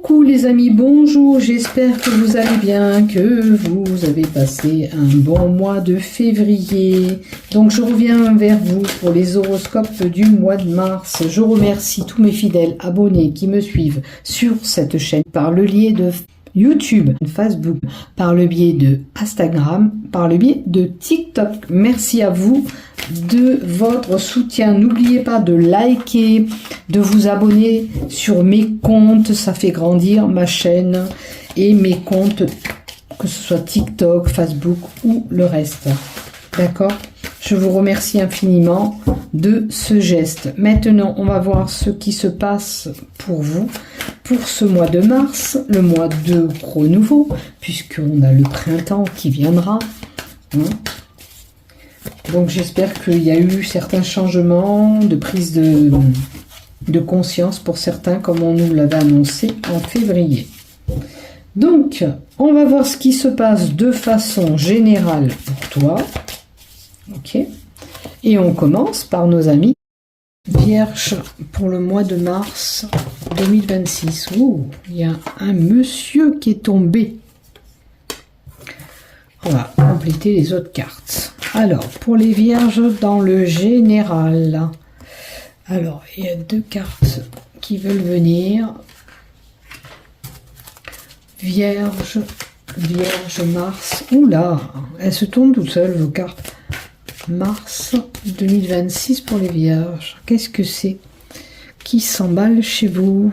Coucou les amis, bonjour, j'espère que vous allez bien, que vous avez passé un bon mois de février. Donc je reviens vers vous pour les horoscopes du mois de mars. Je remercie tous mes fidèles abonnés qui me suivent sur cette chaîne par le biais de YouTube, Facebook, par le biais de Instagram, par le biais de TikTok. Merci à vous de votre soutien. N'oubliez pas de liker, de vous abonner sur mes comptes. Ça fait grandir ma chaîne et mes comptes, que ce soit TikTok, Facebook ou le reste. D'accord? Je vous remercie infiniment de ce geste. Maintenant, on va voir ce qui se passe pour vous pour ce mois de mars, le mois de renouveau, puisqu'on a le printemps qui viendra. Donc j'espère qu'il y a eu certains changements de prise de conscience pour certains, comme on nous l'avait annoncé en février. Donc, on va voir ce qui se passe de façon générale pour toi. Ok. Et on commence par nos amis Vierge pour le mois de mars 2026. Ouh, il y a un monsieur qui est tombé. On va compléter les autres cartes. Alors, pour les Vierges dans le général. Alors, il y a deux cartes qui veulent venir. Vierge, Vierge, Mars. Oula, elles se tournent toutes seules, vos cartes. Mars 2026 pour les Vierges. Qu'est-ce que c'est qui s'emballe chez vous?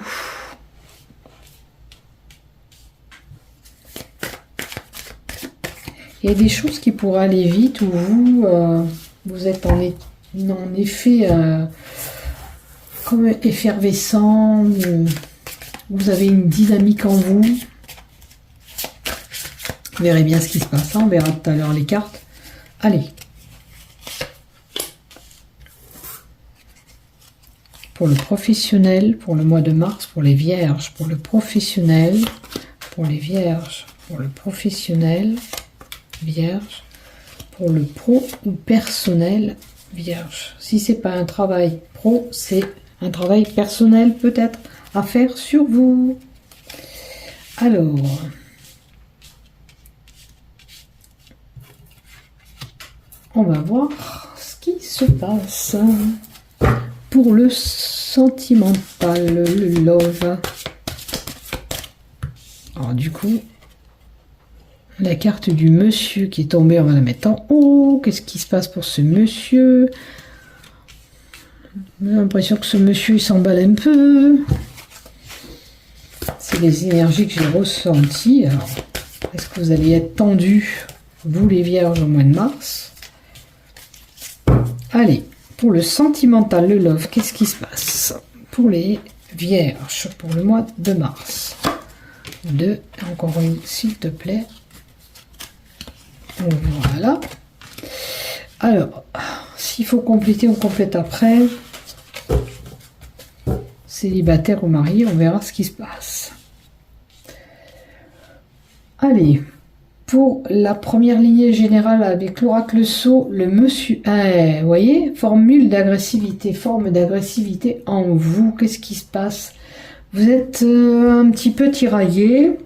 Il y a des choses qui pourraient aller vite où vous êtes en effet comme effervescent. Vous avez une dynamique en vous. Vous verrez bien ce qui se passe. On verra tout à l'heure les cartes. Allez. Pour le professionnel, pour le mois de mars, pour les Vierges, pour le professionnel, pour les Vierges, pour le professionnel, Vierge, pour le pro ou personnel, Vierge. Si c'est pas un travail pro, c'est un travail personnel peut-être à faire sur vous. Alors, on va voir ce qui se passe. Pour le sentimental, le love. Alors du coup, la carte du monsieur qui est tombée, on va la mettre en haut. Qu'est-ce qui se passe pour ce monsieur? J'ai l'impression que ce monsieur il s'emballe un peu. C'est les énergies que j'ai ressenties. Alors, est-ce que vous allez être tendus, vous les Vierges, au mois de mars? Allez. Pour le sentimental, le love, qu'est-ce qui se passe pour les Vierges pour le mois de mars? Deux, encore une, s'il te plaît. Voilà. Alors, s'il faut compléter, on complète après. Célibataire ou marié, on verra ce qui se passe. Allez. Pour la première lignée générale avec l'oracle sceau, le monsieur, vous voyez, formule d'agressivité, forme d'agressivité en vous. Qu'est-ce qui se passe? Vous êtes un petit peu tiraillé.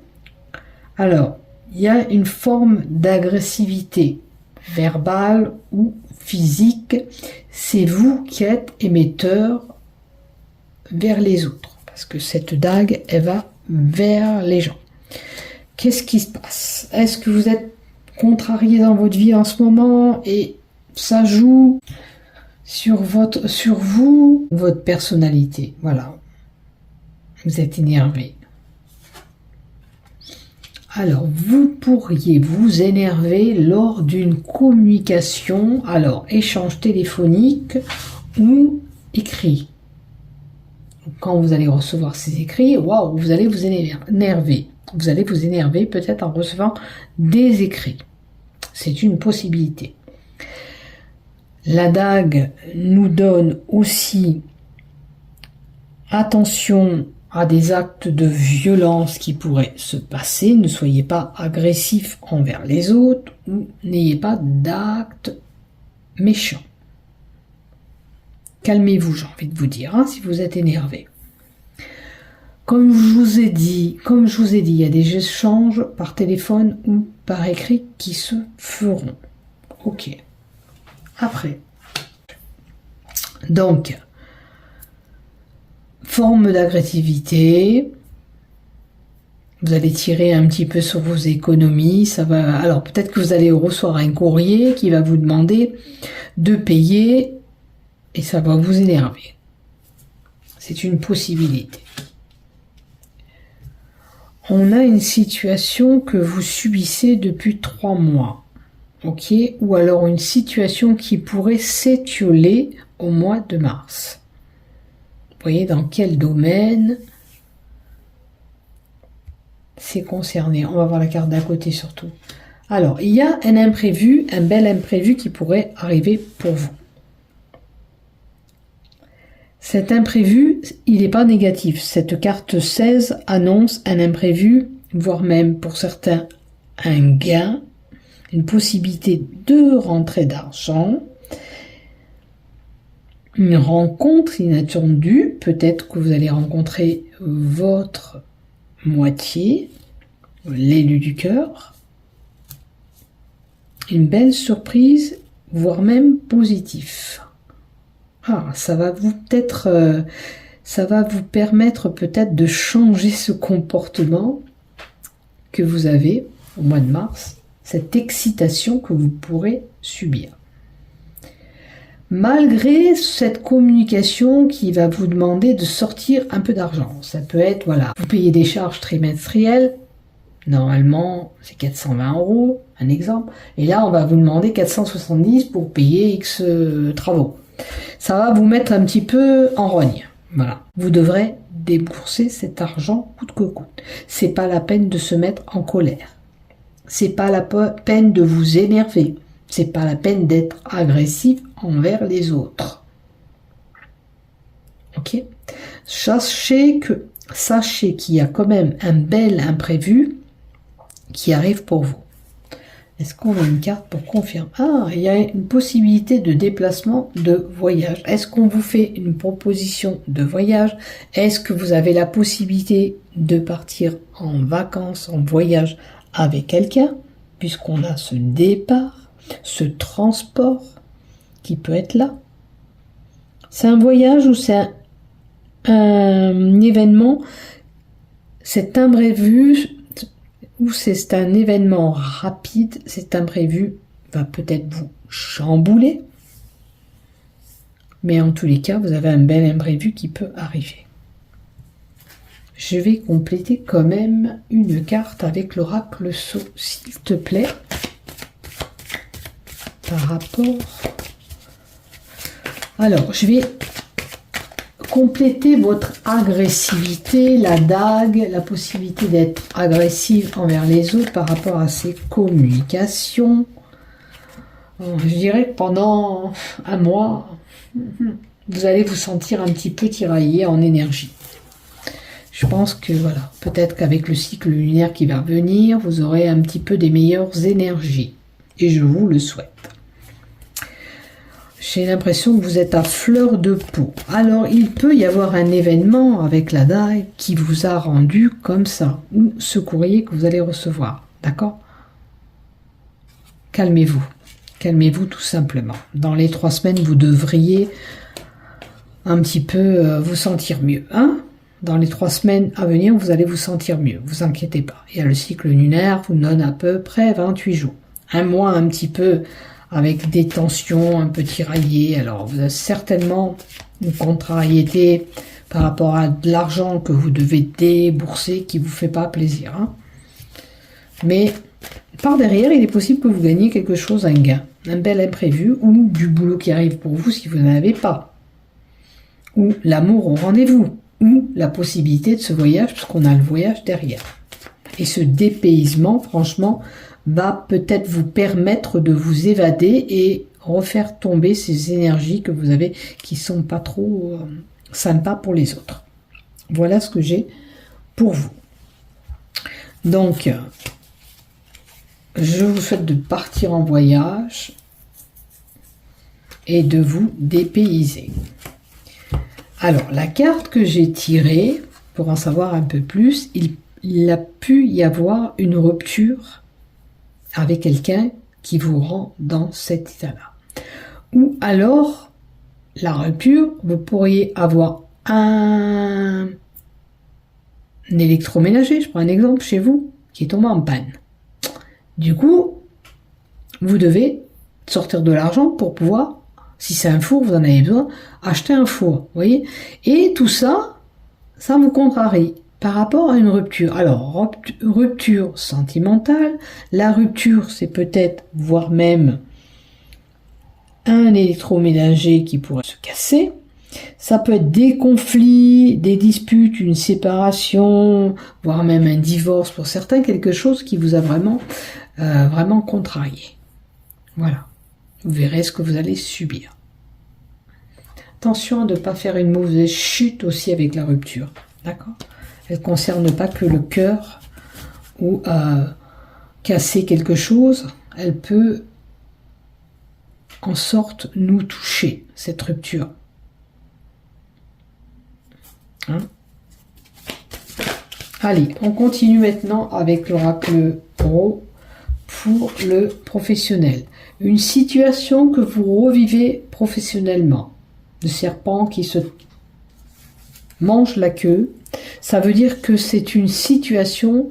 Alors, il y a une forme d'agressivité verbale ou physique. C'est vous qui êtes émetteur vers les autres. Parce que cette dague, elle va vers les gens. Qu'est-ce qui se passe? Est-ce que vous êtes contrarié dans votre vie en ce moment et ça joue sur vous, votre personnalité? Voilà. Vous êtes énervé. Alors, vous pourriez vous énerver lors d'une communication, alors échange téléphonique ou écrit. Quand vous allez recevoir ces écrits, waouh, vous allez vous énerver. Vous allez vous énerver peut-être en recevant des écrits. C'est une possibilité. La dague nous donne aussi attention à des actes de violence qui pourraient se passer. Ne soyez pas agressif envers les autres ou n'ayez pas d'actes méchants. Calmez-vous, j'ai envie de vous dire, si vous êtes énervé. Comme je vous ai dit, il y a des échanges par téléphone ou par écrit qui se feront. Ok. Après. Donc, forme d'agressivité. Vous allez tirer un petit peu sur vos économies. Ça va. Alors, peut-être que vous allez recevoir un courrier qui va vous demander de payer et ça va vous énerver. C'est une possibilité. On a une situation que vous subissez depuis 3 mois. Ok, ou alors une situation qui pourrait s'étioler au mois de mars. Vous voyez dans quel domaine c'est concerné. On va voir la carte d'à côté surtout. Alors, il y a un imprévu, un bel imprévu qui pourrait arriver pour vous. Cet imprévu, il n'est pas négatif. Cette carte 16 annonce un imprévu, voire même pour certains un gain, une possibilité de rentrée d'argent, une rencontre inattendue, peut-être que vous allez rencontrer votre moitié, l'élu du cœur, une belle surprise, voire même positif. Ah, ça va vous permettre peut-être de changer ce comportement que vous avez au mois de mars, cette excitation que vous pourrez subir. Malgré cette communication qui va vous demander de sortir un peu d'argent, ça peut être, voilà, vous payez des charges trimestrielles, normalement c'est 420 €, un exemple, et là on va vous demander 470 pour payer X travaux. Ça va vous mettre un petit peu en rogne, voilà. Vous devrez débourser cet argent coûte que coûte. C'est pas la peine de se mettre en colère. C'est pas la peine de vous énerver. C'est pas la peine d'être agressif envers les autres. Ok? Sachez qu'il y a quand même un bel imprévu qui arrive pour vous. Est-ce qu'on a une carte pour confirmer? Ah, il y a une possibilité de déplacement, de voyage. Est-ce qu'on vous fait une proposition de voyage? Est-ce que vous avez la possibilité de partir en vacances, en voyage avec quelqu'un? Puisqu'on a ce départ, ce transport qui peut être là. C'est un voyage ou c'est un événement? C'est imprévu ou c'est un événement rapide, cet imprévu va peut-être vous chambouler. Mais en tous les cas, vous avez un bel imprévu qui peut arriver. Je vais compléter quand même une carte avec l'oracle Sceau, s'il te plaît. Par rapport... Alors, je vais compléter votre agressivité, la dague, la possibilité d'être agressive envers les autres par rapport à ces communications. Je dirais que pendant un mois, vous allez vous sentir un petit peu tiraillé en énergie. Je pense que voilà, peut-être qu'avec le cycle lunaire qui va venir, vous aurez un petit peu des meilleures énergies. Et je vous le souhaite. J'ai l'impression que vous êtes à fleur de peau. Alors, il peut y avoir un événement avec la dague qui vous a rendu comme ça. Ou ce courrier que vous allez recevoir. D'accord? Calmez-vous. Calmez-vous tout simplement. Dans les 3 semaines, vous devriez un petit peu vous sentir mieux. Hein? Dans les 3 semaines à venir, vous allez vous sentir mieux. Vous inquiétez pas. Il y a le cycle lunaire vous donne à peu près 28 jours. Un mois un petit peu... avec des tensions un peu tiraillées. Alors, vous avez certainement une contrariété par rapport à de l'argent que vous devez débourser qui ne vous fait pas plaisir. Hein. Mais par derrière, il est possible que vous gagniez quelque chose, un gain, un bel imprévu, ou du boulot qui arrive pour vous si vous n'en avez pas. Ou l'amour au rendez-vous, ou la possibilité de ce voyage, puisqu'on a le voyage derrière. Et ce dépaysement, franchement, va peut-être vous permettre de vous évader et refaire tomber ces énergies que vous avez qui sont pas trop sympas pour les autres. Voilà ce que j'ai pour vous. Donc, je vous souhaite de partir en voyage et de vous dépayser. Alors, la carte que j'ai tirée pour en savoir un peu plus, il a pu y avoir une rupture avec quelqu'un qui vous rend dans cet état-là. Ou alors, la rupture, vous pourriez avoir un électroménager, je prends un exemple chez vous, qui est tombé en panne. Du coup, vous devez sortir de l'argent pour pouvoir, si c'est un four, vous en avez besoin, acheter un four, vous voyez. Et tout ça, ça vous contrarie par rapport à une rupture. Alors, rupture sentimentale, la rupture, c'est peut-être, voire même, un électroménager qui pourrait se casser. Ça peut être des conflits, des disputes, une séparation, voire même un divorce pour certains, quelque chose qui vous a vraiment contrarié. Voilà. Vous verrez ce que vous allez subir. Attention de ne pas faire une mauvaise chute aussi avec la rupture. D'accord ? Elle ne concerne pas que le cœur ou casser quelque chose. Elle peut en sorte nous toucher, cette rupture. Hein? Allez, on continue maintenant avec l'oracle Tarot pour le professionnel. Une situation que vous revivez professionnellement. Le serpent qui se mange la queue, ça veut dire que c'est une situation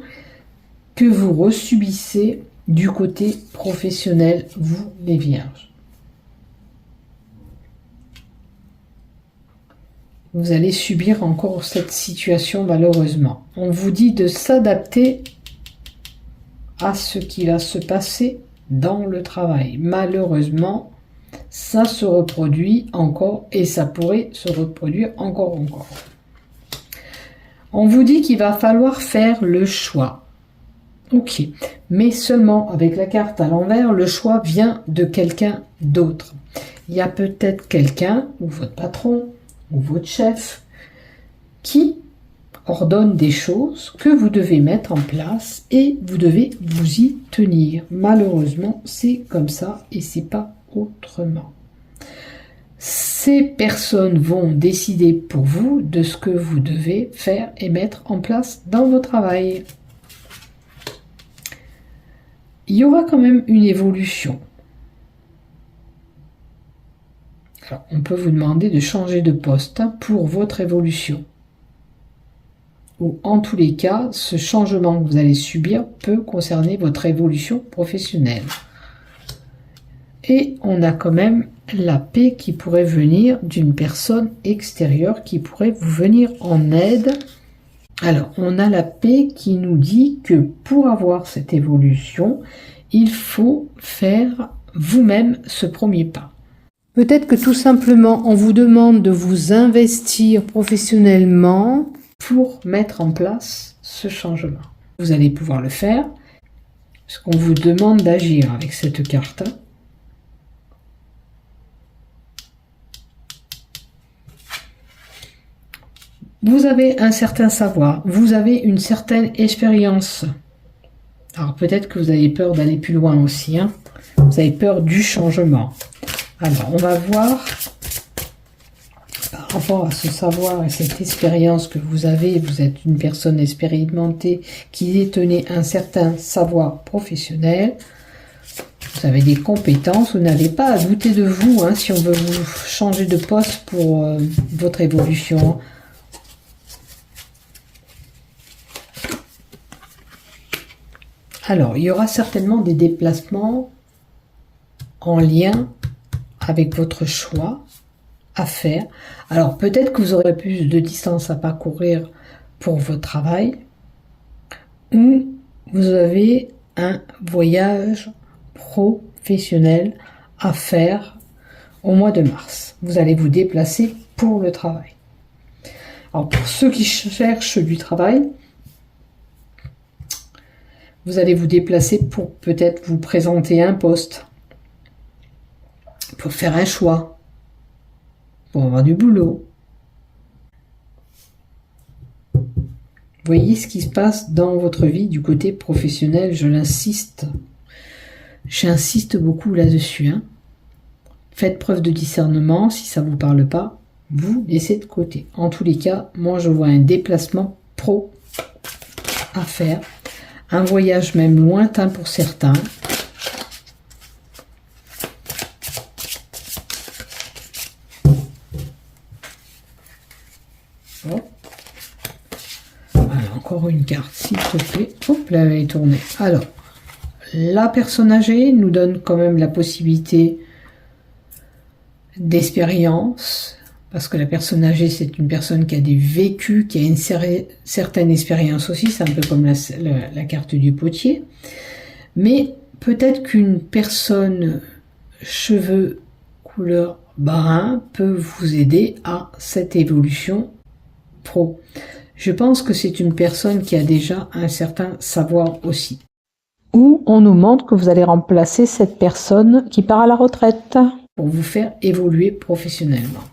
que vous resubissez du côté professionnel, vous les vierges. Vous allez subir encore cette situation malheureusement. On vous dit de s'adapter à ce qui va se passer dans le travail. Malheureusement, ça se reproduit encore et ça pourrait se reproduire encore. On vous dit qu'il va falloir faire le choix. Ok, mais seulement avec la carte à l'envers, le choix vient de quelqu'un d'autre. Il y a peut-être quelqu'un, ou votre patron, ou votre chef, qui ordonne des choses que vous devez mettre en place et vous devez vous y tenir. Malheureusement, c'est comme ça et c'est pas autrement. Ces personnes vont décider pour vous de ce que vous devez faire et mettre en place dans votre travail. Il y aura quand même une évolution. Alors, on peut vous demander de changer de poste pour votre évolution. Ou en tous les cas, ce changement que vous allez subir peut concerner votre évolution professionnelle. Et on a quand même la paix qui pourrait venir d'une personne extérieure qui pourrait vous venir en aide. Alors, on a la paix qui nous dit que pour avoir cette évolution, il faut faire vous-même ce premier pas. Peut-être que tout simplement, on vous demande de vous investir professionnellement pour mettre en place ce changement. Vous allez pouvoir le faire, parce qu'on vous demande d'agir avec cette carte. Vous avez un certain savoir, vous avez une certaine expérience. Alors peut-être que vous avez peur d'aller plus loin aussi, hein. Vous avez peur du changement. Alors on va voir, par rapport à ce savoir et cette expérience que vous avez, vous êtes une personne expérimentée qui détenait un certain savoir professionnel. Vous avez des compétences, vous n'avez pas à douter de vous, hein, si on veut vous changer de poste pour votre évolution. Alors, il y aura certainement des déplacements en lien avec votre choix à faire. Alors, peut-être que vous aurez plus de distance à parcourir pour votre travail, ou vous avez un voyage professionnel à faire au mois de mars. Vous allez vous déplacer pour le travail. Alors, pour ceux qui cherchent du travail, vous allez vous déplacer pour peut-être vous présenter un poste, pour faire un choix, pour avoir du boulot. Voyez ce qui se passe dans votre vie du côté professionnel, j'insiste beaucoup là-dessus. Hein. Faites preuve de discernement si ça ne vous parle pas. vous laissez de côté. En tous les cas, moi je vois un déplacement pro à faire, un voyage même lointain pour certains. Hop. Voilà, encore une carte, s'il te plaît. Hop, là, elle est tournée. Alors, la personne âgée nous donne quand même la possibilité d'expérience, parce que la personne âgée, c'est une personne qui a des vécus, qui a une certaine expérience aussi, c'est un peu comme la carte du potier. Mais peut-être qu'une personne cheveux couleur brun peut vous aider à cette évolution pro. Je pense que c'est une personne qui a déjà un certain savoir aussi. Ou on nous montre que vous allez remplacer cette personne qui part à la retraite pour vous faire évoluer professionnellement.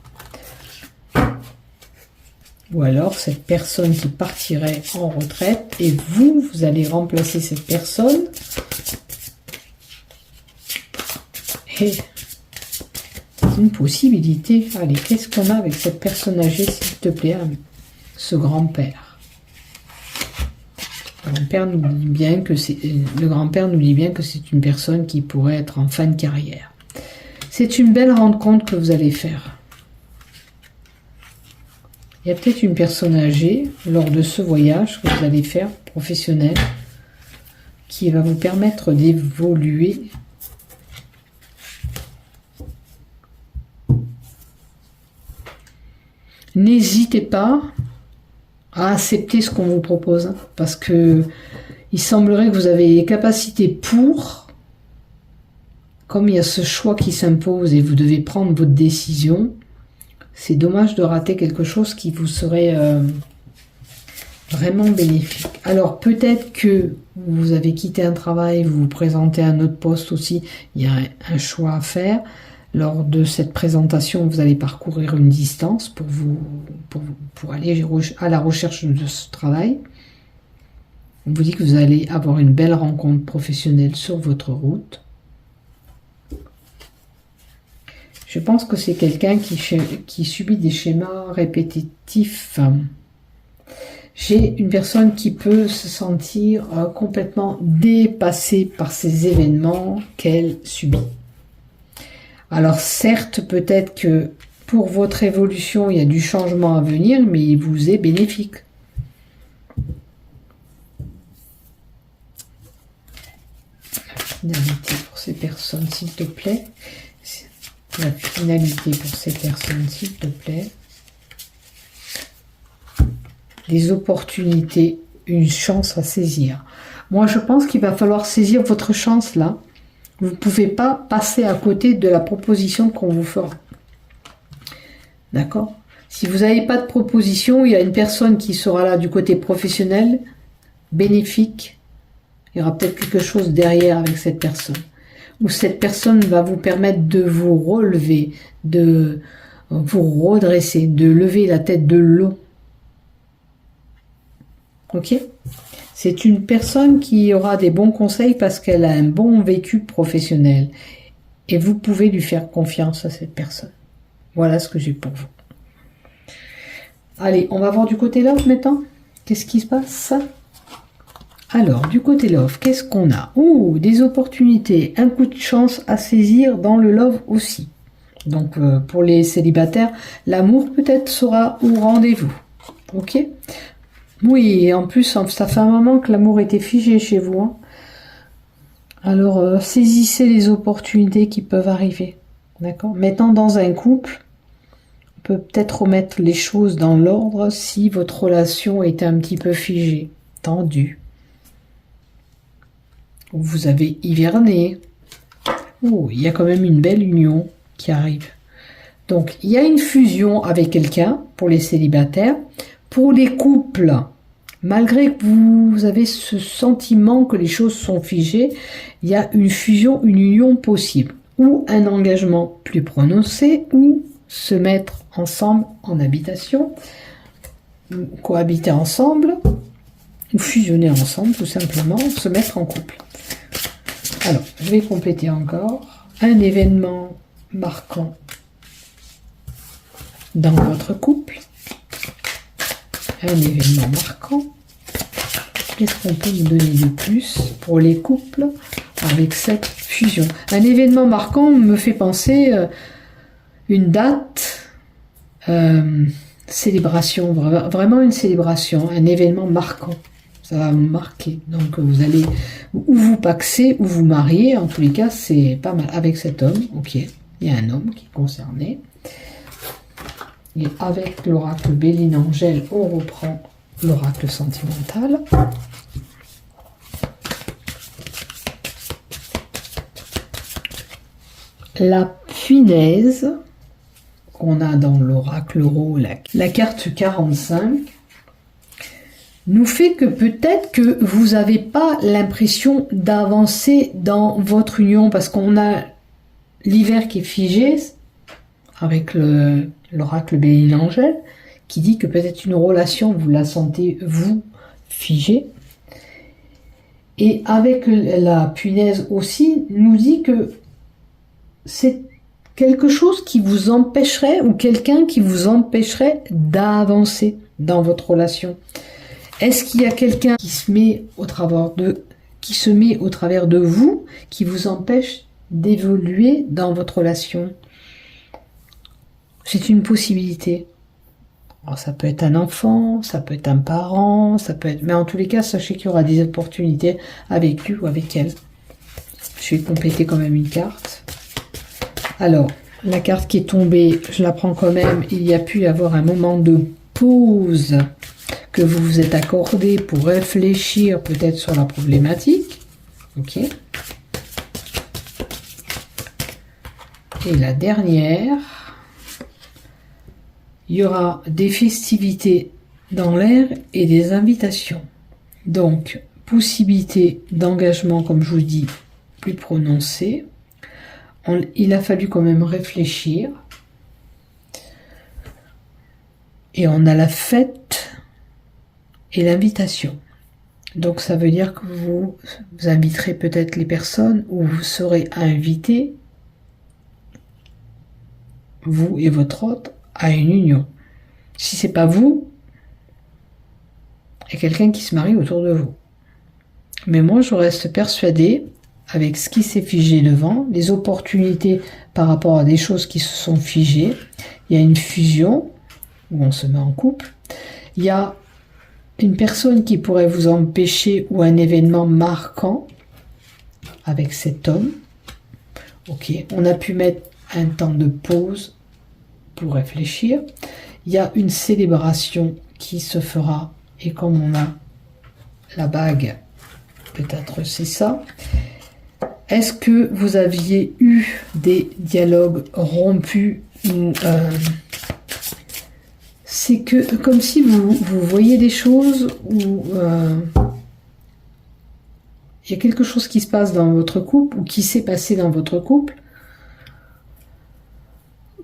Ou alors cette personne qui partirait en retraite et vous allez remplacer cette personne. Et c'est une possibilité. Allez, qu'est-ce qu'on a avec cette personne âgée, s'il te plaît, ce grand-père? Le grand-père nous dit bien que c'est une personne qui pourrait être en fin de carrière. C'est une belle rencontre que vous allez faire. Il y a peut-être une personne âgée lors de ce voyage que vous allez faire professionnel qui va vous permettre d'évoluer. N'hésitez pas à accepter ce qu'on vous propose, parce que il semblerait que vous avez les capacités pour, comme il y a ce choix qui s'impose et vous devez prendre votre décision, c'est dommage de rater quelque chose qui vous serait vraiment bénéfique. Alors peut-être que vous avez quitté un travail, vous vous présentez à un autre poste aussi, il y a un choix à faire. Lors de cette présentation, vous allez parcourir une distance pour aller à la recherche de ce travail. On vous dit que vous allez avoir une belle rencontre professionnelle sur votre route. Je pense que c'est quelqu'un qui subit des schémas répétitifs. J'ai une personne qui peut se sentir complètement dépassée par ces événements qu'elle subit. Alors certes, peut-être que pour votre évolution, il y a du changement à venir, mais il vous est bénéfique. La finalité pour ces personnes, s'il te plaît. La finalité pour ces personnes, s'il te plaît. Des opportunités, une chance à saisir. Moi, je pense qu'il va falloir saisir votre chance là. Vous ne pouvez pas passer à côté de la proposition qu'on vous fera. D'accord? Si vous n'avez pas de proposition, il y a une personne qui sera là du côté professionnel, bénéfique. Il y aura peut-être quelque chose derrière avec cette personne. Ou cette personne va vous permettre de vous relever, de vous redresser, de lever la tête de l'eau. Ok? C'est une personne qui aura des bons conseils parce qu'elle a un bon vécu professionnel. Et vous pouvez lui faire confiance à cette personne. Voilà ce que j'ai pour vous. Allez, on va voir du côté love maintenant. Qu'est-ce qui se passe? Alors, du côté love, qu'est-ce qu'on a? Oh, des opportunités, un coup de chance à saisir dans le love aussi. Donc, pour les célibataires, l'amour peut-être sera au rendez-vous. Ok? Oui, et en plus, ça fait un moment que l'amour était figé chez vous. Hein. Alors, saisissez les opportunités qui peuvent arriver. D'accord? Maintenant, dans un couple, on peut peut-être remettre les choses dans l'ordre si votre relation est un petit peu figée, tendue. Ou vous avez hiverné. Oh, il y a quand même une belle union qui arrive. Donc, il y a une fusion avec quelqu'un pour les célibataires. Pour les couples, malgré que vous avez ce sentiment que les choses sont figées, il y a une fusion, une union possible. Ou un engagement plus prononcé, ou se mettre ensemble en habitation, cohabiter ensemble, ou fusionner ensemble, tout simplement, se mettre en couple. Alors, je vais compléter encore. Un événement marquant dans votre couple. Un événement marquant. Qu'est-ce qu'on peut nous donner de plus pour les couples avec cette fusion? Un événement marquant me fait penser une date, célébration, vraiment une célébration, un événement marquant. Ça va vous marquer. Donc vous allez ou vous paxer ou vous marier. En tous les cas, c'est pas mal. Avec cet homme, ok. Il y a un homme qui est concerné. Et avec l'oracle Béline Angèle, on reprend l'oracle sentimental. La punaise qu'on a dans l'oracle Euro, la carte 45, nous fait que peut-être que vous n'avez pas l'impression d'avancer dans votre union parce qu'on a l'hiver qui est figé avec l'oracle Béline Angèle qui dit que peut-être une relation, vous la sentez, vous, figée. Et avec la punaise aussi, nous dit que c'est quelque chose qui vous empêcherait ou quelqu'un qui vous empêcherait d'avancer dans votre relation. Est-ce qu'il y a quelqu'un qui se met au travers de vous, qui vous empêche d'évoluer dans votre relation? C'est une possibilité. Alors, ça peut être un enfant, ça peut être un parent, ça peut être... Mais en tous les cas, sachez qu'il y aura des opportunités avec lui ou avec elle. Je vais compléter quand même une carte. Alors, la carte qui est tombée, je la prends quand même. Il y a pu y avoir un moment de pause que vous vous êtes accordé pour réfléchir peut-être sur la problématique. Ok. Et la dernière, il y aura des festivités dans l'air et des invitations. Donc, possibilité d'engagement, comme je vous dis, plus prononcée. Il a fallu quand même réfléchir. Et on a la fête et l'invitation. Donc ça veut dire que vous inviterez peut-être les personnes ou vous serez invité, vous et votre hôte, à une union. Si c'est pas vous, il y a quelqu'un qui se marie autour de vous. Mais moi, je reste persuadée, avec ce qui s'est figé devant, les opportunités par rapport à des choses qui se sont figées, il y a une fusion, où on se met en couple, il y a une personne qui pourrait vous empêcher ou un événement marquant avec cet homme. Ok, on a pu mettre un temps de pause pour réfléchir. Il y a une célébration qui se fera et comme on a la bague, peut-être c'est ça. Est-ce que vous aviez eu des dialogues rompus ou c'est que comme si vous voyez des choses où il y a quelque chose qui se passe dans votre couple ou qui s'est passé dans votre couple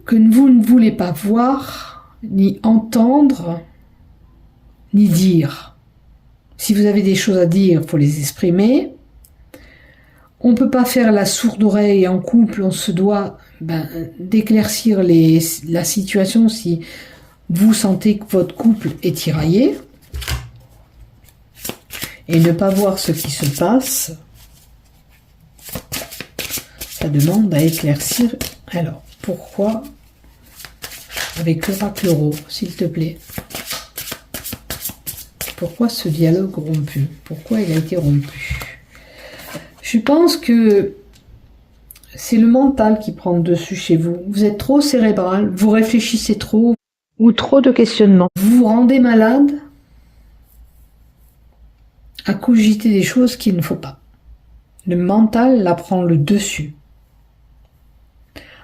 que vous ne voulez pas voir, ni entendre, ni dire. Si vous avez des choses à dire, il faut les exprimer. On ne peut pas faire la sourde oreille en couple, on se doit d'éclaircir la situation si vous sentez que votre couple est tiraillé et ne pas voir ce qui se passe, ça demande à éclaircir. Alors, pourquoi avec l'oracle Euro, s'il te plaît? Pourquoi ce dialogue rompu? Pourquoi il a été rompu? Je pense que c'est le mental qui prend le dessus chez vous. Vous êtes trop cérébral, vous réfléchissez trop ou trop de questionnements. Vous vous rendez malade à cogiter des choses qu'il ne faut pas. Le mental la prend le dessus.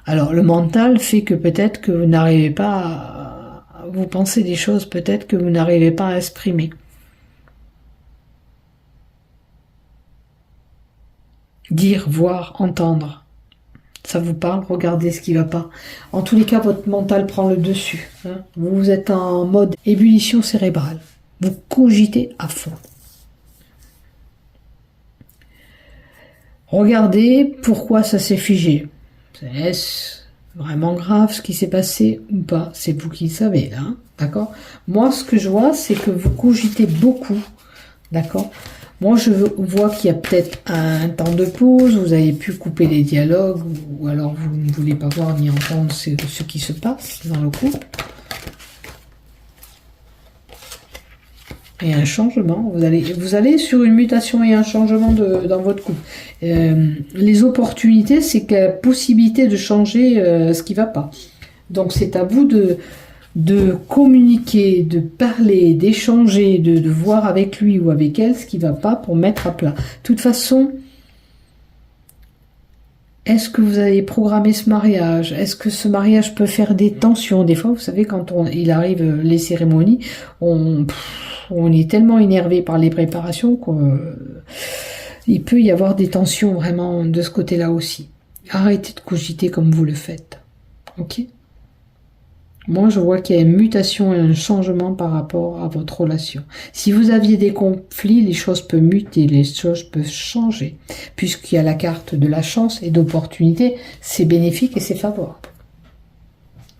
Alors le mental fait que peut-être que vous n'arrivez pas à vous penser des choses peut-être que vous n'arrivez pas à exprimer. Dire, voir, entendre. Ça vous parle, regardez ce qui ne va pas. En tous les cas, votre mental prend le dessus. Hein. Vous êtes en mode ébullition cérébrale. Vous cogitez à fond. Regardez pourquoi ça s'est figé. Est-ce vraiment grave ce qui s'est passé ou pas. C'est vous qui le savez, là. Hein, d'accord? Moi, ce que je vois, c'est que vous cogitez beaucoup. D'accord? Moi, je vois qu'il y a peut-être un temps de pause. Vous avez pu couper les dialogues. Ou alors, vous ne voulez pas voir ni entendre ce qui se passe dans le couple. Et un changement, vous allez sur une mutation et un changement dans votre couple. Les opportunités, c'est qu'il y a la possibilité de changer ce qui ne va pas. Donc c'est à vous de communiquer, de parler, d'échanger, de voir avec lui ou avec elle ce qui ne va pas pour mettre à plat. De toute façon, est-ce que vous avez programmé ce mariage? Est-ce que ce mariage peut faire des tensions? Des fois, vous savez, quand il arrive les cérémonies, on est tellement énervé par les préparations qu'il peut y avoir des tensions vraiment de ce côté-là aussi. Arrêtez de cogiter comme vous le faites. Ok? Moi, je vois qu'il y a une mutation et un changement par rapport à votre relation. Si vous aviez des conflits, les choses peuvent muter, les choses peuvent changer. Puisqu'il y a la carte de la chance et d'opportunité, c'est bénéfique et c'est favorable.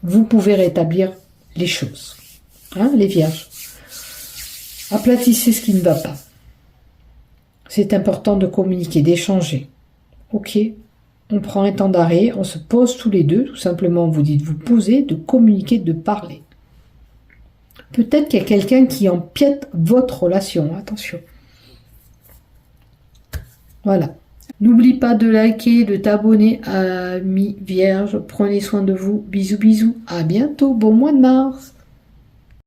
Vous pouvez rétablir les choses. Hein, les vierges? Aplatissez ce qui ne va pas. C'est important de communiquer, d'échanger. Ok? On prend un temps d'arrêt, on se pose tous les deux, tout simplement, vous dites, vous posez, de communiquer, de parler. Peut-être qu'il y a quelqu'un qui empiète votre relation, attention. Voilà. N'oublie pas de liker, de t'abonner, amis vierges, prenez soin de vous, bisous bisous, à bientôt, bon mois de mars.